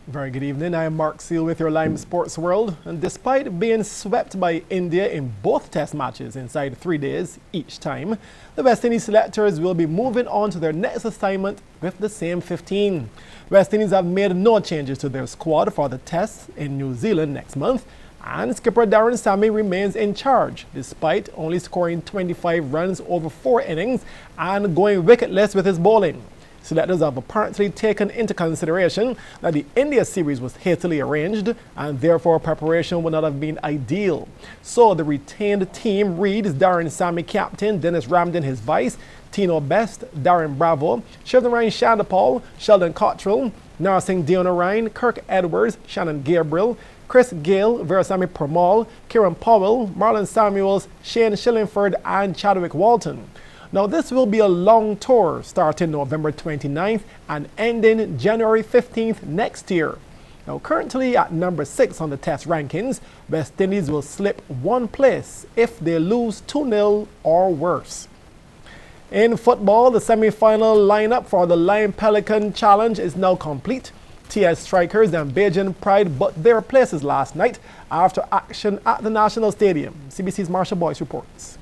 Very good evening. I am Mark Seal with your Lime Sports World. And despite being swept by India in both test matches inside 3 days each time, the West Indies selectors will be moving on to their next assignment with the same 15. West Indies have made no changes to their squad for the tests in New Zealand next month, and skipper Darren Sammy remains in charge despite only scoring 25 runs over 4 innings and going wicketless with his bowling. Selectors have apparently taken into consideration that the India series was hastily arranged and therefore preparation would not have been ideal. So the retained team reads Darren Sammy captain, Dennis Ramden his vice, Tino Best, Darren Bravo, Shivnarine Chandapal, Sheldon Cottrell, Narsingh Deonarine, Kirk Edwards, Shannon Gabriel, Chris Gale, Veerasamy Permaul, Kieran Powell, Marlon Samuels, Shane Shillingford and Chadwick Walton. Now this will be a long tour starting November 29th and ending January 15th next year. Now currently at number 6 on the test rankings, West Indies will slip 1 place if they lose 2-0 or worse. In football, the semi-final lineup for the Lion Pelican Challenge is now complete. TS Strikers and Bajan Pride but their places last night after action at the National Stadium. CBC's Marsha Boyce reports.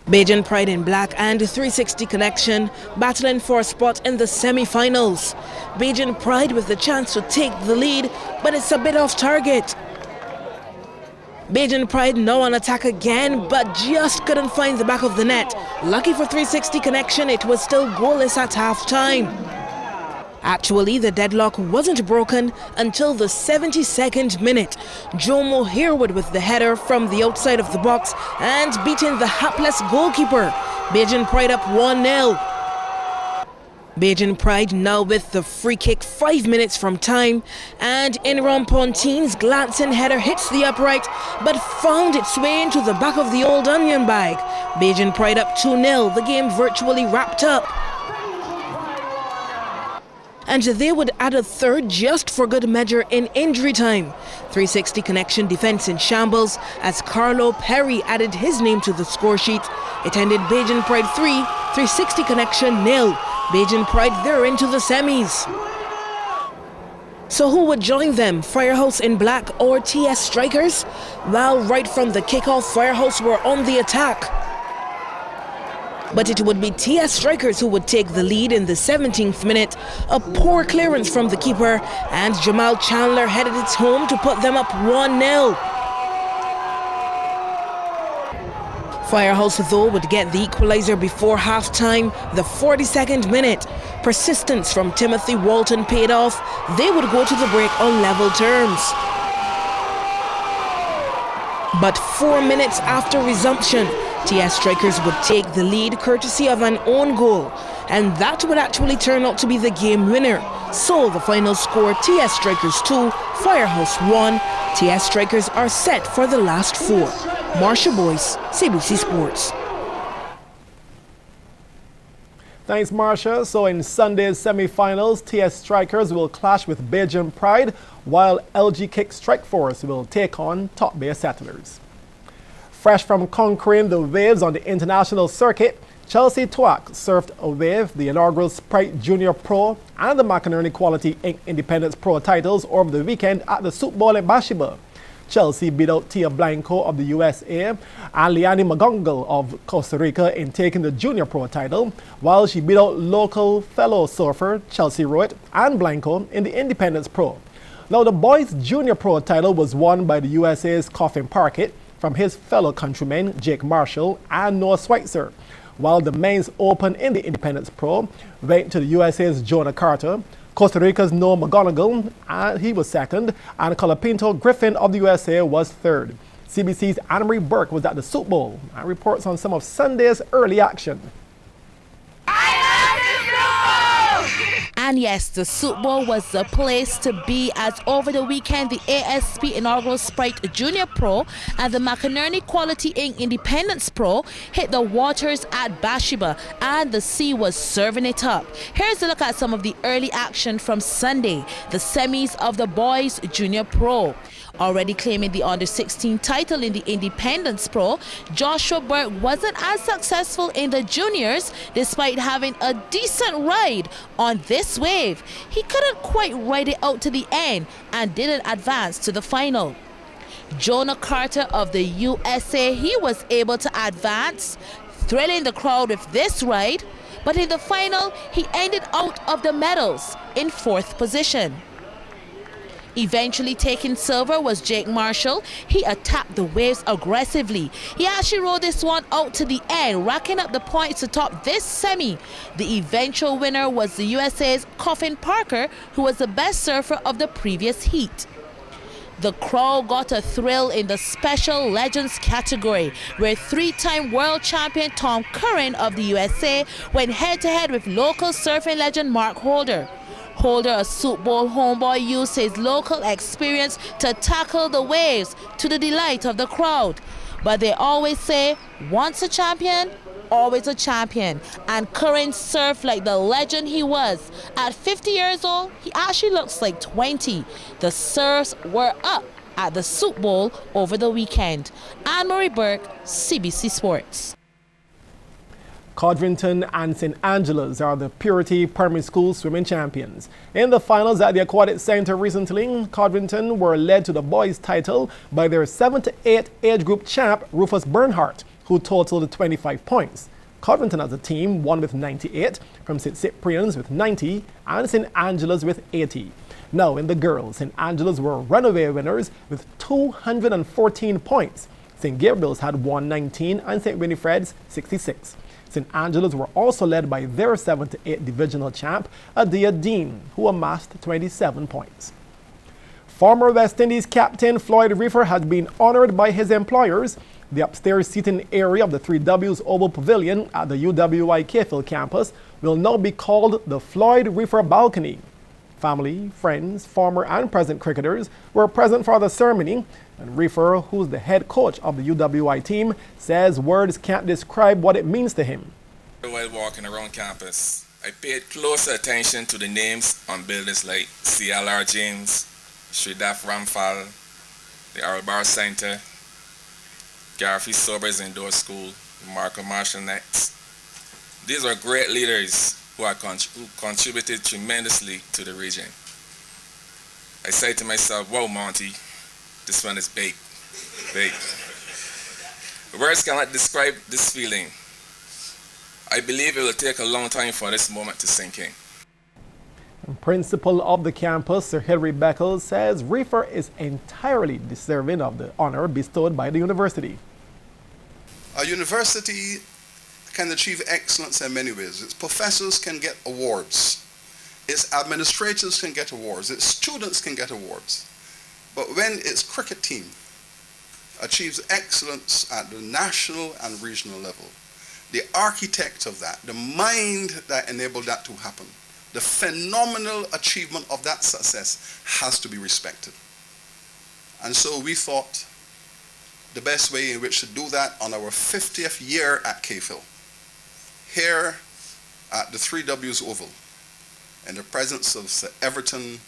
Bajan Pride in black and 360 Connection battling for a spot in the semi-finals. Bajan Pride with the chance to take the lead, but it's a bit off target. Bajan Pride now on attack again, but just couldn't find the back of the net. Lucky for 360 Connection, it was still goalless at half-time. Actually, the deadlock wasn't broken until the 72nd minute. Jomo Herwood with the header from the outside of the box and beating the hapless goalkeeper. Bajan Pride up 1-0. Bajan Pride now with the free kick 5 minutes from time, and Inram Pontine's glancing header hits the upright but found its way into the back of the old onion bag. Bajan Pride up 2-0, the game virtually wrapped up. And they would add a third just for good measure in injury time. 360 Connection defense in shambles as Carlo Perry added his name to the score sheet. It ended Bajan Pride 3, 360 Connection 0. Bajan Pride they're into the semis. So who would join them, Firehouse in black or TS Strikers? Well, right from the kickoff, Firehouse were on the attack. But it would be TS Strikers who would take the lead in the 17th minute. A poor clearance from the keeper, and Jamal Chandler headed it home to put them up 1-0. Firehouse, though, would get the equalizer before half-time, the 42nd minute. Persistence from Timothy Walton paid off. They would go to the break on level terms. But 4 minutes after resumption, TS Strikers would take the lead courtesy of an own goal, and that would actually turn out to be the game winner. So the final score, TS Strikers 2, Firehouse 1. TS Strikers are set for the last 4. Marsha Boyce, CBC Sports. Thanks, Marsha. So in Sunday's semi-finals, TS Strikers will clash with Bajan Pride, while LG Kick Strikeforce will take on Top Bay Settlers. Fresh from conquering the waves on the international circuit, Chelsea Twack surfed a wave the inaugural Sprite Junior Pro and the McInerney Quality Inc. Independence Pro titles over the weekend at the Super Bowl in Bathsheba. Chelsea beat out Tia Blanco of the USA and Liani Magongal of Costa Rica in taking the Junior Pro title, while she beat out local fellow surfer Chelsea Rowett and Blanco in the Independence Pro. Now the boys' Junior Pro title was won by the USA's Coffin Parkett from his fellow countrymen Jake Marshall and Noah Schweitzer, while the men's open in the Independence Pro went to the USA's Jonah Carter, Costa Rica's Noah McGonigal, he was second, and Colapinto Griffin of the USA was third. CBC's Anna-Marie Burke was at the Super Bowl and reports on some of Sunday's early action. And yes, the Super Bowl was the place to be, as over the weekend the ASP inaugural Sprite Junior Pro and the McInerney Quality Inc. Independence Pro hit the waters at Bathsheba, and the sea was serving it up. Here's a look at some of the early action from Sunday, the semis of the boys Junior Pro. Already claiming the under-16 title in the Independence Pro, Joshua Burke wasn't as successful in the juniors despite having a decent ride on this first wave. He couldn't quite ride it out to the end and didn't advance to the final. Jonah Carter of the USA, he was able to advance, thrilling the crowd with this ride, but in the final, he ended out of the medals in 4th position. Eventually taking silver was Jake Marshall. He attacked the waves aggressively. He actually rode this one out to the end, racking up the points to top this semi. The eventual winner was the USA's Coffin Parker, who was the best surfer of the previous heat. The crowd got a thrill in the Special Legends category, where 3-time world champion Tom Curran of the USA went head-to-head with local surfing legend Mark Holder. Holder, a Soup Bowl homeboy, used his local experience to tackle the waves to the delight of the crowd. But they always say, once a champion, always a champion. And Curran surfed like the legend he was. At 50 years old, he actually looks like 20. The surfs were up at the Soup Bowl over the weekend. Anne-Marie Burke, CBC Sports. Codrington and St. Angela's are the Purity Primary School swimming champions. In the finals at the Aquatic Center recently, Codrington were led to the boys' title by their 7 to 8 age group champ Rufus Bernhardt, who totaled 25 points. Codrington as a team won with 98, from St. Cyprian's with 90, and St. Angela's with 80. Now in the girls, St. Angela's were runaway winners with 214 points. St. Gabriel's had 119 and St. Winifred's 66. St. Angela's were also led by their 7 to 8 divisional champ, Adia Dean, who amassed 27 points. Former West Indies captain Floyd Reefer has been honored by his employers. The upstairs seating area of the 3Ws Oval Pavilion at the UWI Cayfield campus will now be called the Floyd Reefer Balcony. Family, friends, former and present cricketers were present for the ceremony, and Reefer, who's the head coach of the UWI team, says words can't describe what it means to him. While walking around campus, I paid close attention to the names on buildings like CLR James, Sridhar Ramphal, the Arlbar Center, Garfi Sobers Indoor School, Marco Marshall Nets. These are great leaders who contributed tremendously to the region. I say to myself, wow, Monty, this one is big, big. Words cannot describe this feeling. I believe it will take a long time for this moment to sink in. Principal of the campus, Sir Hilary Beckles, says Reefer is entirely deserving of the honor bestowed by the university. A university can achieve excellence in many ways. Its professors can get awards. Its administrators can get awards. Its students can get awards. But when its cricket team achieves excellence at the national and regional level, the architect of that, the mind that enabled that to happen, the phenomenal achievement of that success has to be respected. And so we thought the best way in which to do that on our 50th year at Cayfield, here at the 3Ws Oval, in the presence of Sir Everton,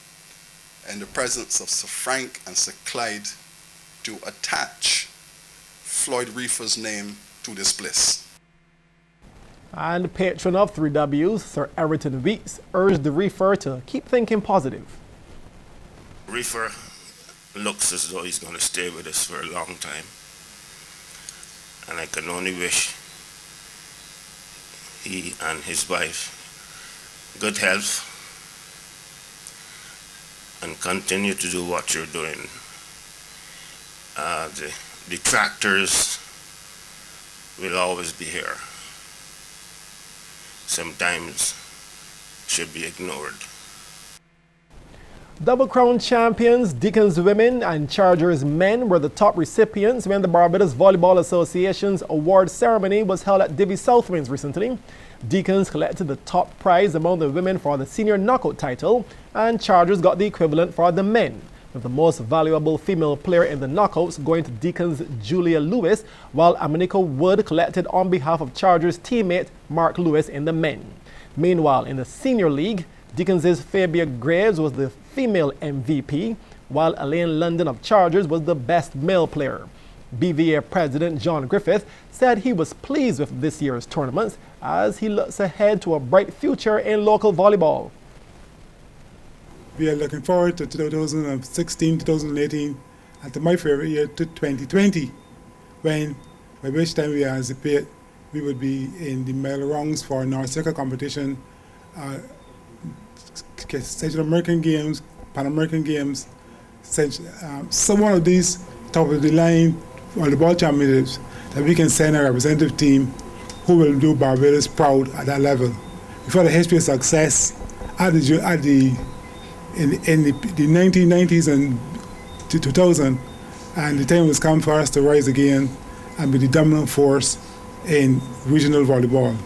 in the presence of Sir Frank and Sir Clyde, to attach Floyd Reefer's name to this bliss. And patron of 3Ws, Sir Everton Weeks, urged the Reefer to keep thinking positive. Reefer looks as though he's going to stay with us for a long time. And I can only wish he and his wife good health and continue to do what you're doing. The detractors will always be here. Sometimes should be ignored. Double Crown champions Deacons women and Chargers men were the top recipients when the Barbados Volleyball Association's award ceremony was held at Divi Southwinds recently. Deacons collected the top prize among the women for the senior knockout title, and Chargers got the equivalent for the men, with the most valuable female player in the knockouts going to Deacons Julia Lewis, while Aminika Wood collected on behalf of Chargers teammate Mark Lewis in the men. Meanwhile, in the senior league, Deacons' Fabia Graves was the female MVP, while Elaine London of Chargers was the best male player. BVA President John Griffith said he was pleased with this year's tournaments as he looks ahead to a bright future in local volleyball. We are looking forward to 2016, 2018, and to my favorite year, to 2020, by which time we anticipate we would be in the medal rounds for North Circuit competition, Central American Games, Pan American Games, some one of these top of the line volleyball championships that we can send a representative team who will do Barbados proud at that level. We've had a history of success in the 1990s and 2000, and the time has come for us to rise again and be the dominant force in regional volleyball.